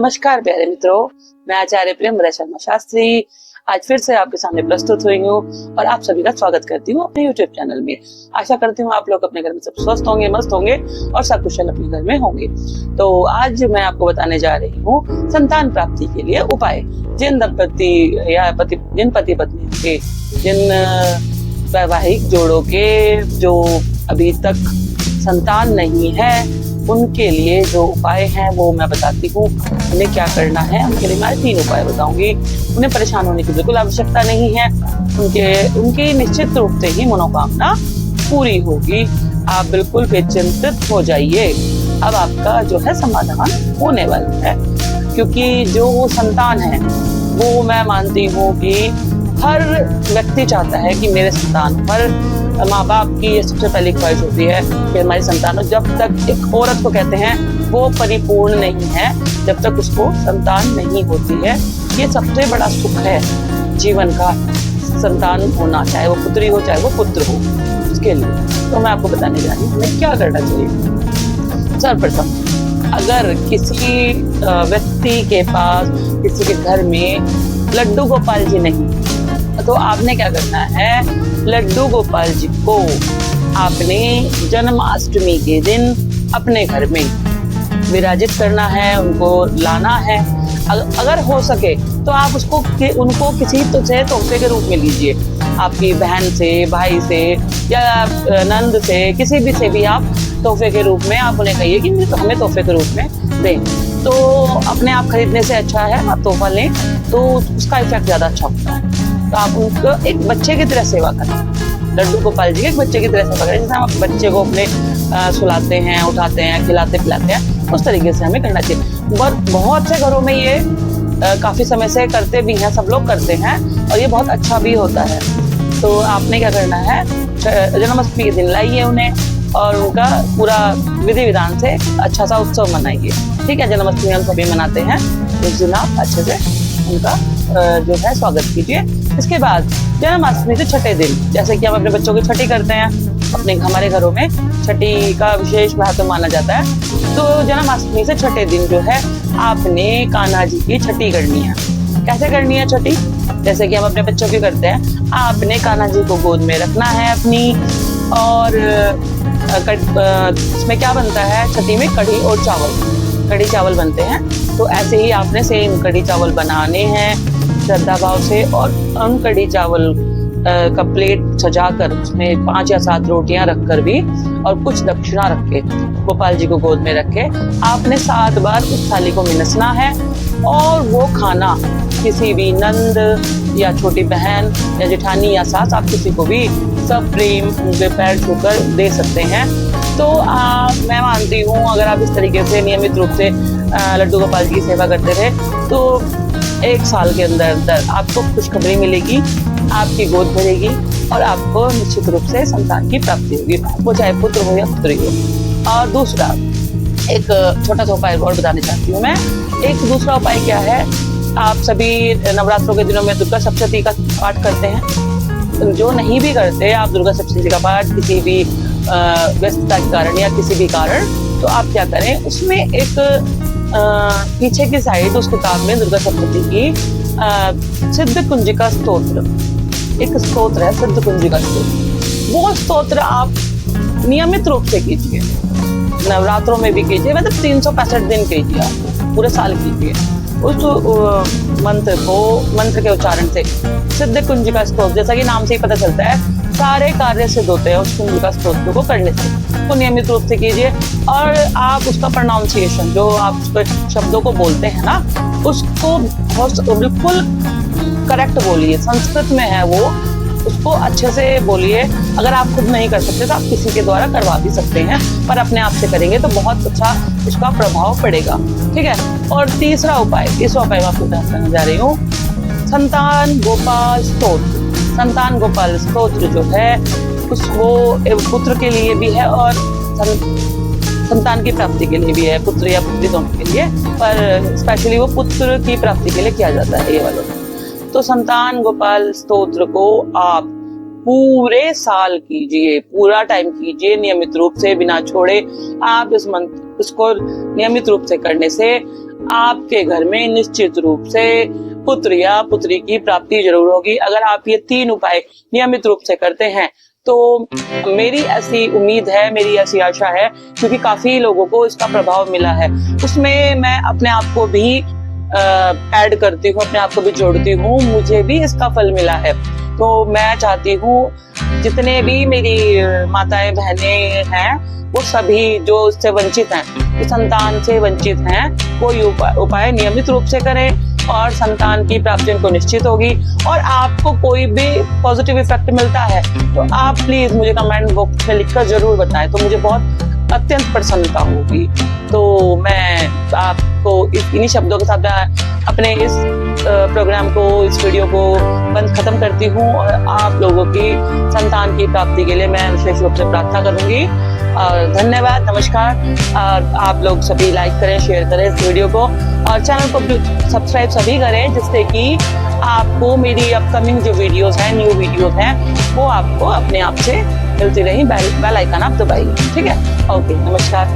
नमस्कार प्यारे मित्रों, मैं आचार्य प्रेमवदा शर्मा शास्त्री आज फिर से आपके सामने प्रस्तुत हुई हूँ और आप सभी का स्वागत करती हूँ अपने YouTube चैनल में। आशा करती हूँ आप लोग अपने घर में सब स्वस्थ होंगे, मस्त होंगे और सकुशल अपने घर में होंगे। तो आज मैं आपको बताने जा रही हूँ संतान प्राप्ति के लिए उपाय। जिन दंपति या जिन पति पत्नी के, जिन वैवाहिक जोड़ों के जो अभी तक संतान नहीं है, उनके लिए जो उपाय हैं वो मैं बताती हूँ। उन्हें क्या करना है, उनके लिए मैं 3 उपाय बताऊंगी। उन्हें परेशान होने की बिल्कुल आवश्यकता नहीं है। उनकी निश्चित रूप से ही मनोकामना पूरी होगी। आप बिल्कुल बेचिंतित हो जाइए। अब आपका जो है समाधान होने वाला है, क्योंकि जो वो संतान है वो मैं मानती हूँ कि हर व्यक्ति चाहता है कि मेरे संतान, हर माँ बाप की ये सबसे पहली ख्वाहिश होती है कि हमारी संतान हो। जब तक एक औरत को कहते हैं वो परिपूर्ण नहीं है, जब तक उसको संतान नहीं होती है। ये सबसे बड़ा सुख है जीवन का, संतान होना, चाहे वो पुत्री हो चाहे वो पुत्र हो। उसके लिए तो मैं आपको बताने जा रही हूँ हमें क्या करना चाहिए। सर्वप्रथम, अगर किसी व्यक्ति के पास, किसी के घर में लड्डू गोपाल जी नहीं, तो आपने क्या करना है, लड्डू गोपाल जी को आपने जन्माष्टमी के दिन अपने घर में विराजित करना है, उनको लाना है। अगर हो सके तो आप उनको किसी से तोहफे के रूप में लीजिए। आपकी बहन से, भाई से या नंद से, किसी भी से भी आप तोहफे के रूप में आप उन्हें कहिए कि हमें तोहफे के रूप में दें। तो अपने आप खरीदने से अच्छा है आप तोहफा लें, तो उसका इफेक्ट ज्यादा अच्छा होता है। तो आप उनको एक बच्चे की तरह सेवा करें। लड्डू गोपाल जी एक बच्चे की तरह सेवा करें। जैसे हम बच्चे को अपने सुलाते हैं, उठाते हैं, खिलाते पिलाते हैं, उस तरीके से हमें करना चाहिए। बहुत से घरों में ये काफी समय से करते भी हैं, सब लोग करते हैं और ये बहुत अच्छा भी होता है। तो आपने क्या करना है, जन्माष्टमी के दिन लाइए उन्हें और उनका पूरा विधि विधान से अच्छा सा उत्सव मनाइए। ठीक है, जन्माष्टमी हम सभी मनाते हैं, उस दिन आप अच्छे से उनका जो है स्वागत कीजिए। इसके बाद जन्माष्टमी से छठे दिन, जैसे कि हम अपने बच्चों की छठी करते हैं, हमारे घरों में छठी का विशेष महत्व माना जाता है। तो जन्माष्टमी से छठे दिन जो है आपने कान्हा जी की छठी करनी है। कैसे करनी है छठी, जैसे कि हम अपने बच्चों की करते हैं। आपने कान्हा जी को गोद में रखना है अपनी, और इसमें क्या बनता है, छठी में कढ़ी और चावल, कढ़ी चावल बनते हैं। तो ऐसे ही आपने सेम कढ़ी चावल बनाने हैं श्रद्धा भाव से, और उन कढ़ी चावल का प्लेट सजाकर उसमें 5 या 7 रोटियां रखकर भी और कुछ दक्षिणा रख के गोपाल जी को गोद में रखे आपने 7 बार उस थाली को मिनसना है। और वो खाना किसी भी नंद या छोटी बहन या जेठानी या सास, आप किसी को भी सब प्रेम उनके पैर छूकर दे सकते हैं। तो मैं मानती हूँ अगर आप इस तरीके से नियमित रूप से लड्डू गोपाल जी की सेवा करते रहे तो 1 साल के अंदर आपको खुशखबरी मिलेगी, आपकी गोद भरेगी और आपको निश्चित रूप से संतान की प्राप्ति होगी, वो चाहे पुत्र हो या पुत्री हो। और दूसरा एक छोटा सा उपाय और बताना चाहती हूँ मैं। एक दूसरा उपाय क्या है, आप सभी नवरात्रों के दिनों में दुर्गा सप्तशती का पाठ करते हैं। जो नहीं भी करते, आप दुर्गा सप्तशती का पाठ किसी भी व्यस्तता के कारण या किसी भी कारण, तो आप क्या करें, उसमें एक पीछे की साइड उस किताब में दुर्गा सप्तशती की सिद्ध कुंजिका स्तोत्र, एक स्तोत्र है सिद्ध कुंजिका स्तोत्र। वो स्तोत्र आप नियमित रूप से कीजिए, नवरात्रों में भी कीजिए, मतलब 365 दिन कीजिए, आप पूरे साल कीजिए। उस मंत्र के उच्चारण से सिद्ध कुंजिका स्तोत्र, जैसा कि नाम से ही पता चलता है, सारे कार्य सिद्ध होते हैं उस कुंजिका स्तोत्र को करने से। तो नियमित रूप से कीजिए और आप उसका प्रोनाउंसिएशन, जो आप शब्दों को बोलते हैं ना, उसको बिल्कुल करेक्ट बोलिए। संस्कृत में है वो, उसको अच्छे से बोलिए। अगर आप खुद नहीं कर सकते तो आप किसी के द्वारा करवा भी सकते हैं, पर अपने आप से करेंगे तो बहुत अच्छा उसका प्रभाव पड़ेगा। ठीक है। और तीसरा उपाय, इस उपाय में आपको बताने जा रही हूँ, संतान गोपाल स्तोत्र। संतान गोपाल स्तोत्र जो है वो पुत्र के लिए भी है और संतान की प्राप्ति के लिए भी है, पुत्र या पुत्री दोनों के लिए, पर स्पेशली वो पुत्र की प्राप्ति के लिए किया जाता है ये वाला। तो संतान गोपाल स्तोत्र को आप पूरे साल कीजिए, पूरा टाइम कीजिए नियमित रूप से, बिना छोड़े। आप इस मंत्र इसको नियमित रूप से करने से आपके घर में निश्चित रूप से पुत्र या पुत्री की प्राप्ति जरूर होगी। अगर आप ये 3 उपाय नियमित रूप से करते हैं तो मेरी ऐसी उम्मीद है, मेरी ऐसी आशा है, क्योंकि काफी लोगों को इसका प्रभाव मिला है, उसमें मैं अपने आप को भी ऐड करती हूँ, अपने आप को भी जोड़ती हूँ, मुझे भी इसका फल मिला है। तो मैं चाहती हूँ जितने भी मेरी माताएं बहनें हैं वो सभी जो इससे वंचित हैं, जो संतान से वंचित हैं, कोई उपाय नियमित रूप से करें और संतान की प्राप्ति उनको निश्चित होगी। और आपको कोई भी पॉजिटिव इफेक्ट मिलता है तो आप प्लीज मुझे कमेंट बॉक्स में लिखकर जरूर बताएं, तो मुझे बहुत अत्यंत प्रसन्नता होगी। तो मैं आपको इन्हीं शब्दों के साथ अपने इस प्रोग्राम को, इस वीडियो को खत्म करती हूँ और आप लोगों की संतान की प्राप्ति के लिए मैं विशेष रूप से प्रार्थना करूंगी। और धन्यवाद, नमस्कार। और आप लोग सभी लाइक करें, शेयर करें इस वीडियो को और चैनल को सब्सक्राइब सभी करें, जिससे कि आपको मेरी अपकमिंग जो वीडियोस हैं, न्यू वीडियोस हैं, वो आपको अपने आप से मिलती रही। बेल आइकन आप दबाइए, ठीक है? ओके, नमस्कार।